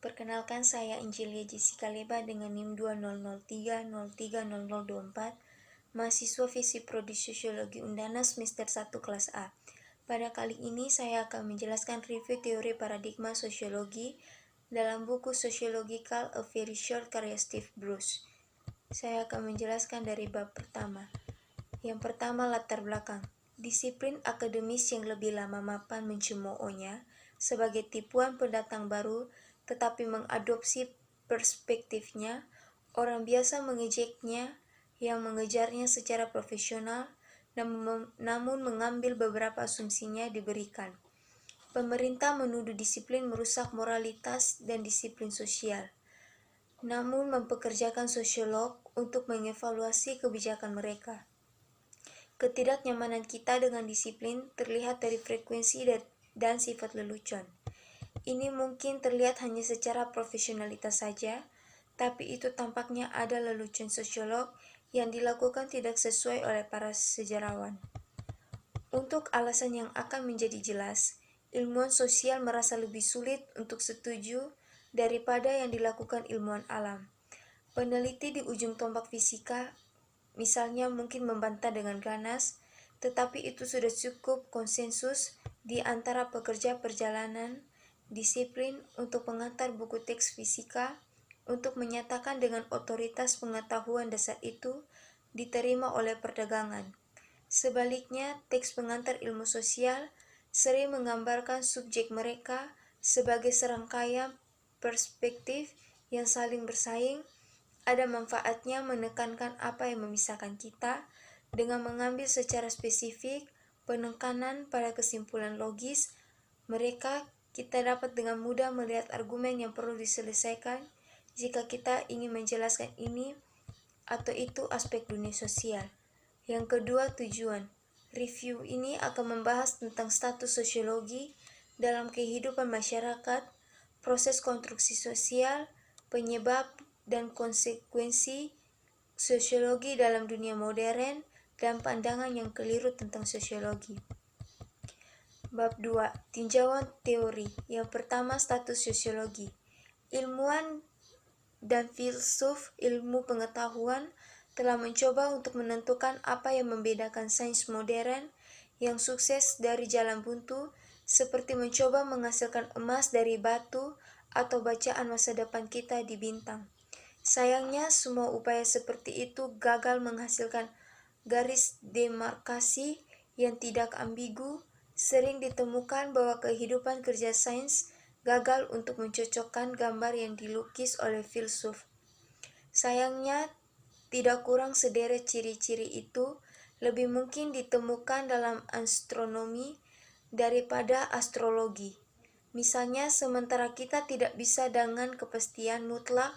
Perkenalkan, saya Injilia Jessica Leba dengan NIM 2003030024, mahasiswa Visi Prodi Sosiologi Undana semester 1 kelas A. Pada kali ini saya akan menjelaskan review teori paradigma sosiologi dalam buku Sociological A Very Short karya Steve Bruce. Saya akan menjelaskan dari bab pertama. Yang pertama, latar belakang. Disiplin akademis yang lebih lama mapan mencemoohnya sebagai tipuan pendatang baru, tetapi mengadopsi perspektifnya. Orang biasa mengejeknya yang mengejarnya secara profesional, namun mengambil beberapa asumsinya diberikan. Pemerintah menuduh disiplin merusak moralitas dan disiplin sosial, namun mempekerjakan sosiolog untuk mengevaluasi kebijakan mereka. Ketidaknyamanan kita dengan disiplin terlihat dari frekuensi dan sifat lelucon. Ini mungkin terlihat hanya secara profesionalitas saja, tapi itu tampaknya ada lelucon sosiolog yang dilakukan tidak sesuai oleh para sejarawan. Untuk alasan yang akan menjadi jelas, ilmuwan sosial merasa lebih sulit untuk setuju daripada yang dilakukan ilmuwan alam. Peneliti di ujung tombak fisika misalnya mungkin membantah dengan ganas, tetapi itu sudah cukup konsensus di antara pekerja perjalanan disiplin untuk mengantar buku teks fisika untuk menyatakan dengan otoritas pengetahuan dasar itu diterima oleh perdagangan. Sebaliknya, teks pengantar ilmu sosial sering menggambarkan subjek mereka sebagai serangkaian perspektif yang saling bersaing. Ada manfaatnya menekankan apa yang memisahkan kita dengan mengambil secara spesifik penekanan pada kesimpulan logis mereka. Kita dapat dengan mudah melihat argumen yang perlu diselesaikan jika kita ingin menjelaskan ini atau itu aspek dunia sosial. Yang kedua, tujuan. Review ini akan membahas tentang status sosiologi dalam kehidupan masyarakat, proses konstruksi sosial, penyebab dan konsekuensi sosiologi dalam dunia modern, dan pandangan yang keliru tentang sosiologi. Bab 2. Tinjauan teori. Yang pertama, status sosiologi. Ilmuwan dan filsuf ilmu pengetahuan telah mencoba untuk menentukan apa yang membedakan sains modern yang sukses dari jalan buntu, seperti mencoba menghasilkan emas dari batu atau bacaan masa depan kita di bintang. Sayangnya, semua upaya seperti itu gagal menghasilkan garis demarkasi yang tidak ambigu. Sering ditemukan bahwa kehidupan kerja sains gagal untuk mencocokkan gambar yang dilukis oleh filsuf. Sayangnya, tidak kurang sederet ciri-ciri itu lebih mungkin ditemukan dalam astronomi daripada astrologi. Misalnya, sementara kita tidak bisa dengan kepastian mutlak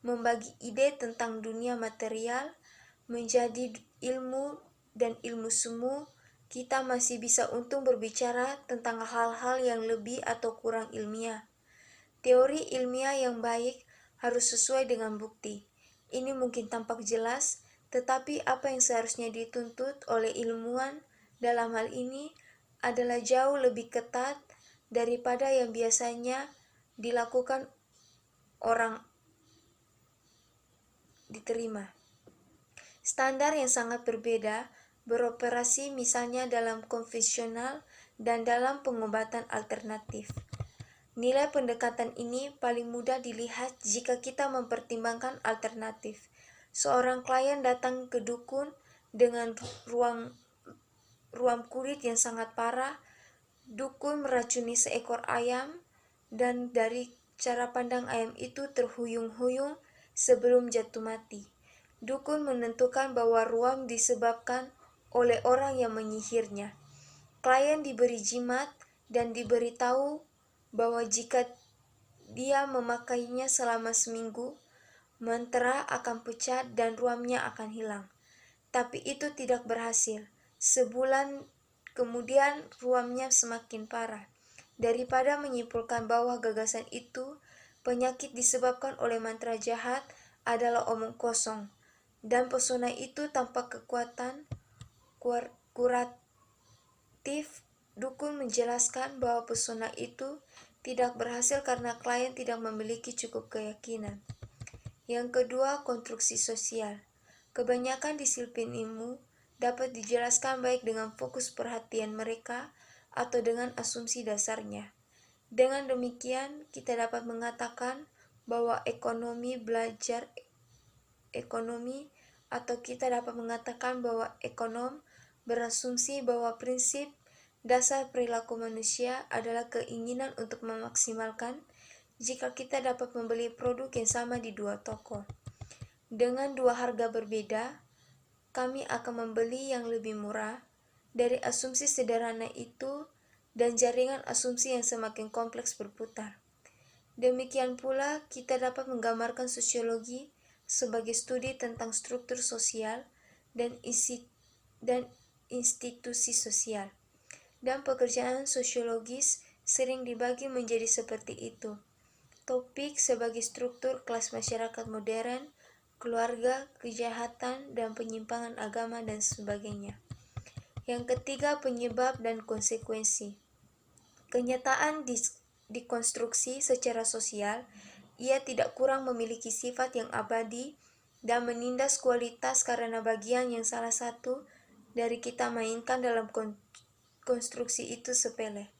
membagi ide tentang dunia material menjadi ilmu dan ilmu semu, kita masih bisa untung berbicara tentang hal-hal yang lebih atau kurang ilmiah. Teori ilmiah yang baik harus sesuai dengan bukti. Ini mungkin tampak jelas, tetapi apa yang seharusnya dituntut oleh ilmuwan dalam hal ini adalah jauh lebih ketat daripada yang biasanya dilakukan orang diterima. Standar yang sangat berbeda beroperasi misalnya dalam konvensional dan dalam pengobatan alternatif. Nilai pendekatan ini paling mudah dilihat jika kita mempertimbangkan alternatif. Seorang klien datang ke dukun dengan ruam kulit yang sangat parah. Dukun meracuni seekor ayam, dan dari cara pandang ayam itu terhuyung-huyung sebelum jatuh mati. Dukun menentukan bahwa ruam disebabkan oleh orang yang menyihirnya. Klien diberi jimat dan diberitahu bahwa jika dia memakainya selama seminggu, mantra akan pecah dan ruamnya akan hilang. Tapi itu tidak berhasil. Sebulan kemudian ruamnya semakin parah. Daripada menyimpulkan bahwa gagasan itu, penyakit disebabkan oleh mantra jahat, adalah omong kosong, dan pesona itu tanpa kekuatan kuratif. Dukun menjelaskan bahwa pesona itu tidak berhasil karena klien tidak memiliki cukup keyakinan. Yang kedua, konstruksi sosial. Kebanyakan disiplin ilmu dapat dijelaskan baik dengan fokus perhatian mereka atau dengan asumsi dasarnya. Dengan demikian, kita dapat mengatakan bahwa ekonomi atau kita dapat mengatakan bahwa ekonom berasumsi bahwa prinsip dasar perilaku manusia adalah keinginan untuk memaksimalkan jika kita dapat membeli produk yang sama di dua toko. Dengan dua harga berbeda, kami akan membeli yang lebih murah. Dari asumsi sederhana itu dan jaringan asumsi yang semakin kompleks berputar. Demikian pula, kita dapat menggambarkan sosiologi sebagai studi tentang struktur sosial dan institusi sosial. Dan pekerjaan sosiologis sering dibagi menjadi seperti itu. Topik sebagai struktur kelas masyarakat modern, keluarga, kejahatan, dan penyimpangan agama, dan sebagainya. Yang ketiga, penyebab dan konsekuensi. Kenyataan dikonstruksi secara sosial, ia tidak kurang memiliki sifat yang abadi dan menindas kualitas karena bagian yang salah satu dari kita mainkan dalam konstruksi itu sepele.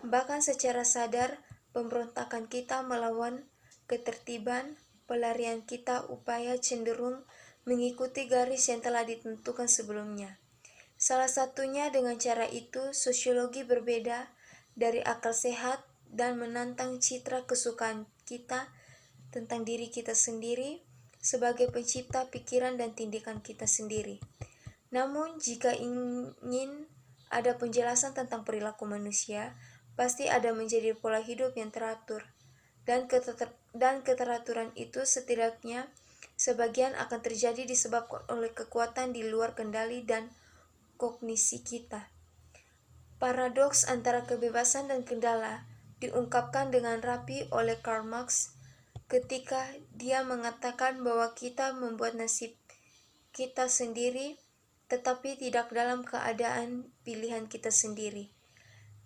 Bahkan secara sadar, pemberontakan kita melawan ketertiban, pelarian kita upaya cenderung mengikuti garis yang telah ditentukan sebelumnya. Salah satunya dengan cara itu, sosiologi berbeda dari akal sehat dan menantang citra kesukaan kita tentang diri kita sendiri sebagai pencipta pikiran dan tindakan kita sendiri. Namun, jika ingin ada penjelasan tentang perilaku manusia, pasti ada menjadi pola hidup yang teratur. Dan keteraturan itu setidaknya sebagian akan terjadi disebabkan oleh kekuatan di luar kendali dan kognisi kita. Paradoks antara kebebasan dan kendala diungkapkan dengan rapi oleh Karl Marx ketika dia mengatakan bahwa kita membuat nasib kita sendiri, tetapi tidak dalam keadaan pilihan kita sendiri.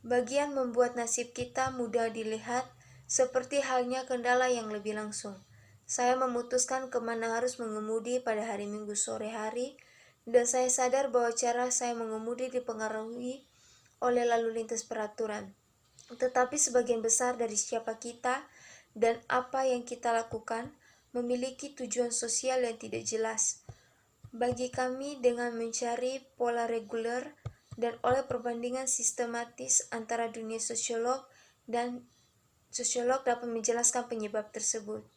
Bagian membuat nasib kita mudah dilihat, seperti halnya kendala yang lebih langsung. Saya memutuskan kemana harus mengemudi pada hari Minggu sore hari, dan saya sadar bahwa cara saya mengemudi dipengaruhi oleh lalu lintas peraturan. Tetapi sebagian besar dari siapa kita dan apa yang kita lakukan memiliki tujuan sosial yang tidak jelas. Bagi kami, dengan mencari pola reguler dan oleh perbandingan sistematis antara dunia sosiolog dapat menjelaskan penyebab tersebut.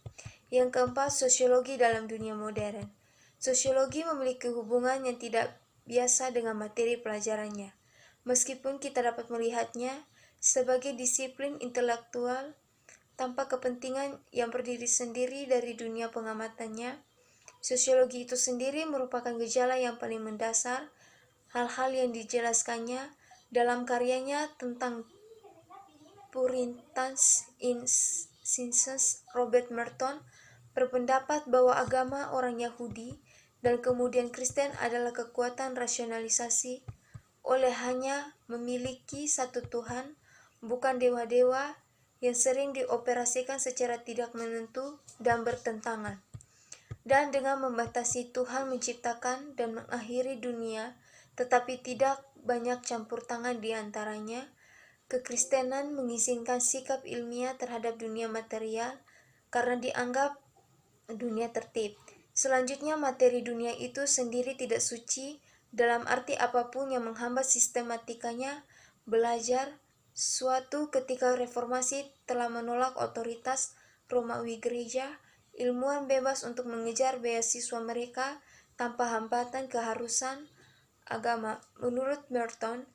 Yang keempat, sosiologi dalam dunia modern. Sosiologi memiliki hubungan yang tidak biasa dengan materi pelajarannya. Meskipun kita dapat melihatnya sebagai disiplin intelektual tanpa kepentingan yang berdiri sendiri dari dunia pengamatannya, sosiologi itu sendiri merupakan gejala yang paling mendasar. Hal-hal yang dijelaskannya dalam karyanya tentang Puritans in Science. Robert Merton berpendapat bahwa agama orang Yahudi dan kemudian Kristen adalah kekuatan rasionalisasi oleh hanya memiliki satu Tuhan, bukan dewa-dewa yang sering dioperasikan secara tidak menentu dan bertentangan. Dan dengan membatasi Tuhan menciptakan dan mengakhiri dunia, tetapi tidak banyak campur tangan di antaranya, kekristenan mengizinkan sikap ilmiah terhadap dunia material karena dianggap dunia tertib. Selanjutnya, materi dunia itu sendiri tidak suci dalam arti apapun yang menghambat sistematikanya belajar. Suatu ketika reformasi telah menolak otoritas Romawi gereja, ilmuwan bebas untuk mengejar beasiswa mereka tanpa hambatan keharusan agama. Menurut Merton,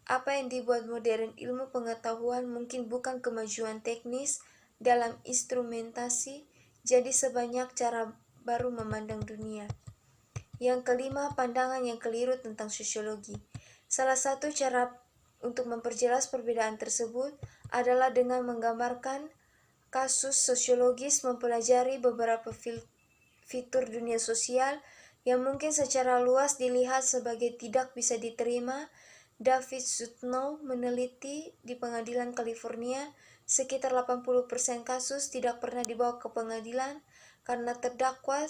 apa yang dibuat modern ilmu pengetahuan mungkin bukan kemajuan teknis dalam instrumentasi, jadi sebanyak cara baru memandang dunia. Yang kelima, pandangan yang keliru tentang sosiologi. Salah satu cara untuk memperjelas perbedaan tersebut adalah dengan menggambarkan kasus sosiologis mempelajari beberapa fitur dunia sosial yang mungkin secara luas dilihat sebagai tidak bisa diterima. David Sutnow meneliti di Pengadilan California Sekitar 80% kasus tidak pernah dibawa ke pengadilan karena terdakwa